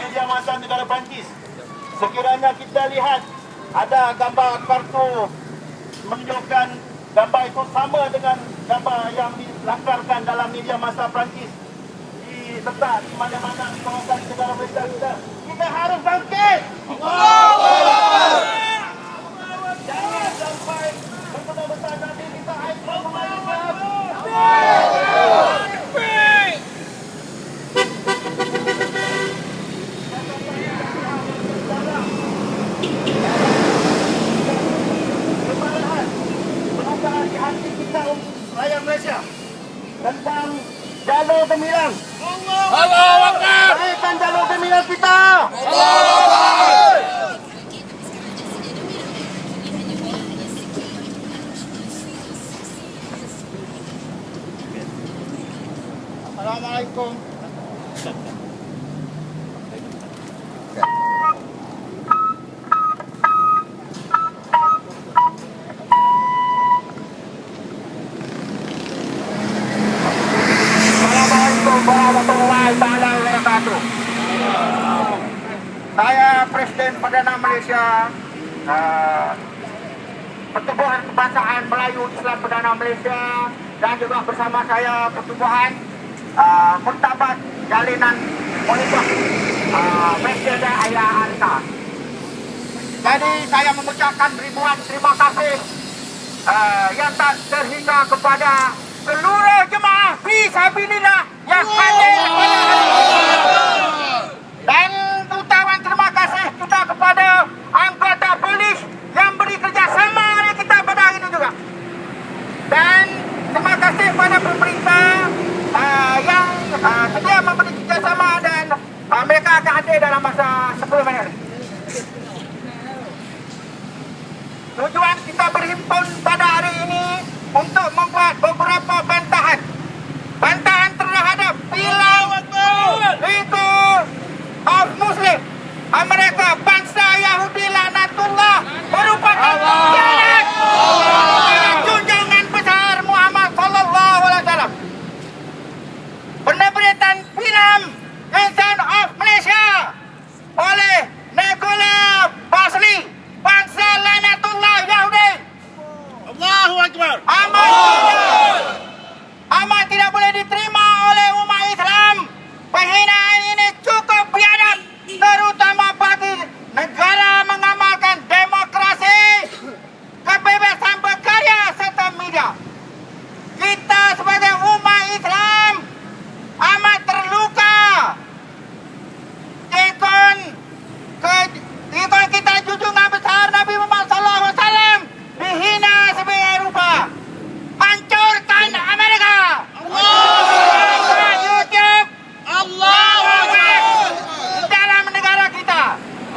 media massa negara Perancis. Sekiranya kita lihat ada gambar kartu menunjukkan gambar itu sama dengan gambar yang dilakarkan dalam media massa Perancis diletak di mana-mana di kawasan negara Malaysia kita harus bangkit. Jangan sampai betul-betul nanti kita hancur kembali. Kemarahan di hati kita rakyat Malaysia tentang jalur gemilang. Allahu Akbar. Naikkan jalur gemilang kita. Assalamualaikum. Warahmatullahi taala wabarakatuh. Saya Presiden Perdana Malaysia, Pertubuhan Kebangsaan Melayu Islam Perdana Malaysia, dan juga bersama saya Pertubuhan Muktamar Jalinan Politik Presiden Ayah Anta. Jadi saya mengucapkan ribuan terima kasih yang tak terhingga kepada seluruh jemaah fisabilillah yang hadir pada hari ini. Dan ucapan terima kasih kita kepada anggota polis yang beri kerjasama dengan kita pada hari ini juga. Dan terima kasih kepada pemerintah yang sedia memberi kerjasama dan mereka akan hadir dalam masa 10 minit. Tujuan kita berhimpun pada hari ini untuk membuat beberapa bantahan terhadap Pilau League of Muslim Amerika bangsa Yahudi laknatullah merupakan pengkhianat kepada junjungan besar Muhammad sallallahu alaihi wasallam. Penerbitan filem Insan of Malaysia oleh Nicola Basli bangsa laknatullah Yahudi. Allahu Akbar. Amat tidak boleh diterima oleh umat Islam. Penghinaan ini cukup biadab, terutama bagi negara mengamalkan demokrasi, kebebasan berkarya serta media. Kita sebagai umat Islam amat terluka. Ikon kita junjungan besar Nabi Muhammad SAW dihina sebagai rupa. Hancurkan Amerika. YouTube. Allahu Akbar. Dalam negara kita.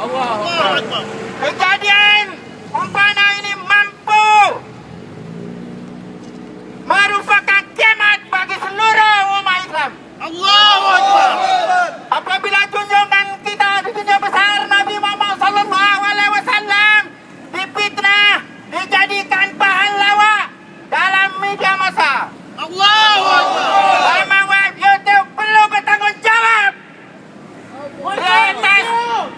Allahu Akbar. Kejadian umpana ini mampu merupakan kiamat bagi seluruh umat Islam. Allahu Akbar. Apabila junjungan kita junjungan besar Nabi Muhammad sallallahu alaihi wasallam difitnah, dijadikan bahan lawak dalam media massa. Allahu Akbar. Lama web YouTube perlu bertanggungjawab di atas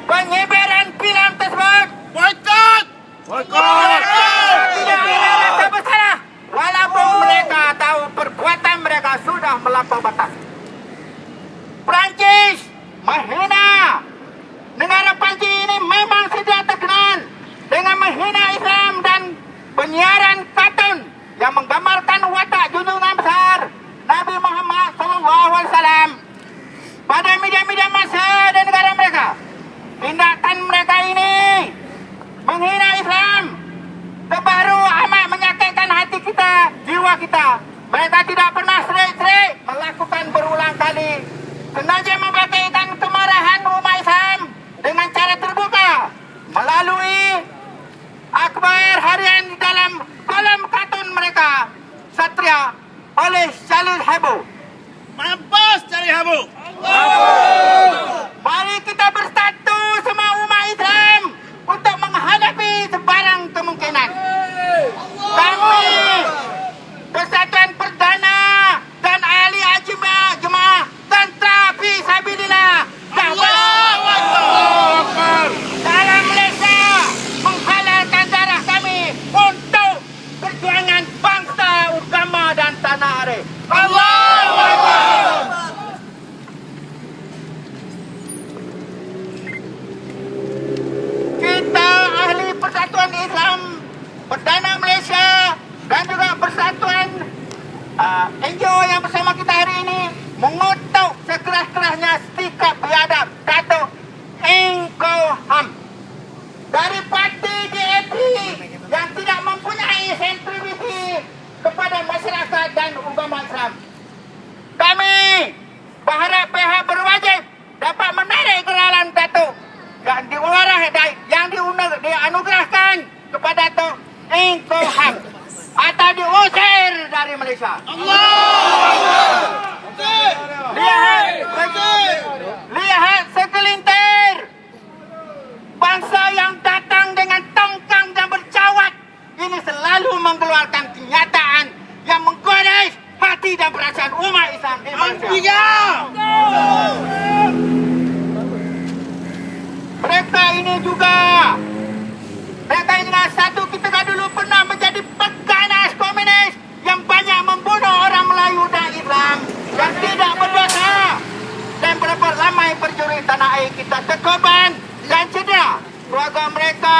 penyebaran filem tersebut. Boykot. Tidak ada rasa bersalah walaupun mereka tahu perbuatan mereka sudah melampaui batas. Perancis menghina. Negara Perancis ini memang sudah terkenal dengan menghina Islam dan penyiaran kartun yang menggambarkan watak junjungan besar Nabi Muhammad SAW pada media-media massa dan negara mereka. Tindakan mereka ini menghina Islam terbaru amat menyakitkan hati kita, jiwa kita. Mereka tidak pernah serik-serik melakukan berulang kali sengaja membangkitkan kemarahan umat Islam dengan cara terbuka melalui akhbar harian di dalam kolom kartun mereka Satria oleh Charlie Hebdo. Mampus cari habu. Mari kita bersatu semua umat Islam untuk menghadapi sebarang kemungkinan. Kami Persatuan Perdana dan ahli jemaah Tentera Fisabilillah biadab Datuk Engkau Ham dari parti DAP yang tidak mempunyai sentrifugasi kepada masyarakat dan agama Islam. Kami berharap pihak berwajib dapat menarik gerakan Datuk yang dianugerahkan kepada Datuk Engkau Ham atau diusir dari Malaysia. Lihat segelintir bangsa yang datang dengan tongkang dan bercawat ini selalu mengeluarkan kenyataan yang menggores hati dan perasaan umat Islam di Malaysia. Mereka ini juga satu ketika dulu pernah menjadi pengganas komunis yang banyak membunuh orang Melayu dan Islam yang tidak berdosa dan berapa ramai perjurit tanah air kita terkorban dan cedera. Keluarga mereka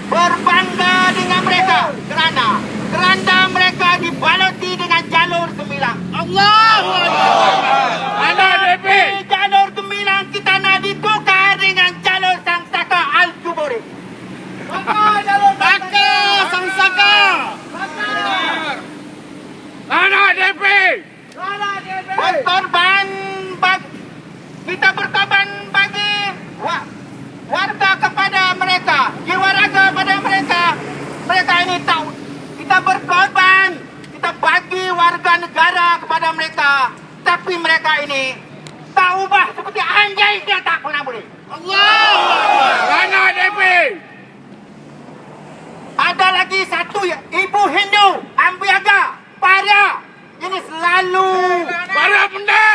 berbangga dengan mereka kerana keranda mereka dibaluti dengan jalur gemilang. Allahu Akbar. Anak DP jalur gemilang kita nak ditukar dengan jalur Sangsaka Al-Juburi. Baka Sangsaka. Anak DP. Kita berkorban bagi warga kepada mereka, jiwa raga pada mereka. Mereka ini tahu kita berkorban, kita bagi warga negara kepada mereka, tapi mereka ini tak ubah seperti anjing dia tak pernah boleh. Allahu Akbar. Anak DP. Ada lagi satu ya, ibu Hindu, Ambiaga, Para. Ini selalu Para benda.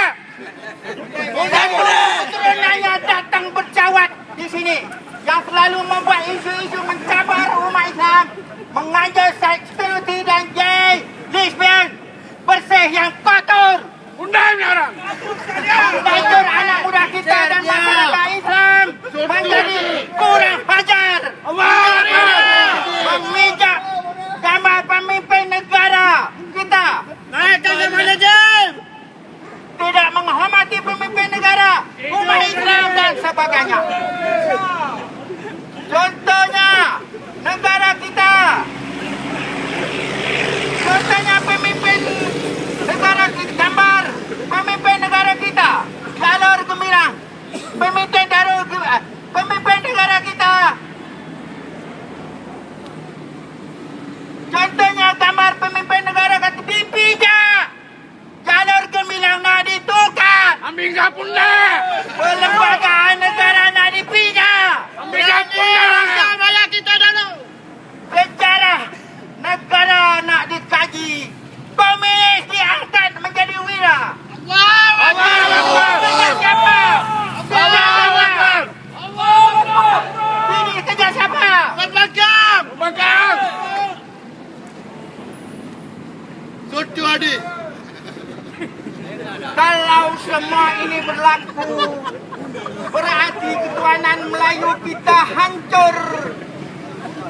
keturunannya datang bercawat di sini yang selalu membuat isu-isu mencabar umat Islam, mengajar security dan gay, lesbian, bersih yang kotor, Undai orang. mengajar anak muda kita dan masyarakat Islam menjadi kurang ajar, memijak gambar pemimpin negara kita, Naikkan gambar jam. tidak menghormati pemimpin negara, umat Islam dan sebagainya. Contohnya negara kita, contohnya pemimpin negara kita, gambar pemimpin negara kita, jalur gemilang, pemimpin negara kita. Contohnya gambar pemimpin negara kita dipijak, jalur gemilang nak ditukar, Ambil kapunda. perlembagaan negara nak dipijak, Ambil kapunda. Bayar kita dulu. sejarah negara nak dikaji, komunis diangkat menjadi wira. Allahu Akbar. Kerja siapa? Allahu Akbar. Ini kerja siapa? Berbagam. Bakang. Sotu adik. Kalau semua ini berlaku, berarti ketuhanan Melayu kita hancur,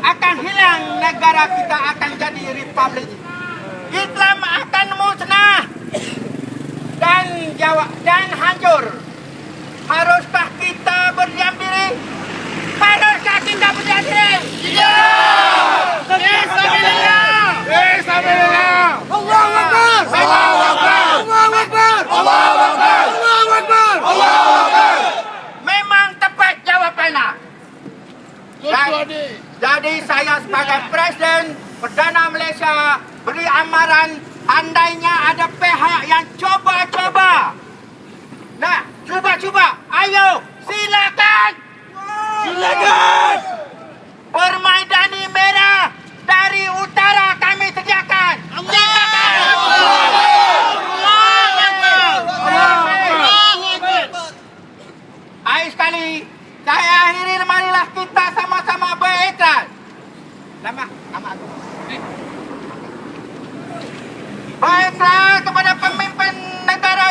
akan hilang, negara kita akan jadi republik. Islam akan musnah dan hancur. Haruskah kita berdiam diri? Haruskah kita berdiam diri? Ya. Bismillah. Bismillah. Allahu Akbar. Allahu Akbar. Allahu Akbar. Allahu Akbar. Allahu Akbar. Allahu Akbar. Memang tepat jawapannya. Sotu adik. Jadi saya sebagai Presiden Perdana Malaysia beri amaran, andainya ada pihak yang coba-coba, nah cuba-cuba, ayo silakan, Silakan. permaidani merah dari utara kami sediakan. Silakan. Allahu Akbar. Allahu Akbar. Akhir sekali, saya akhiri, marilah kita sama-sama berikrar. Nama aku. Berikrar kepada pemimpin negara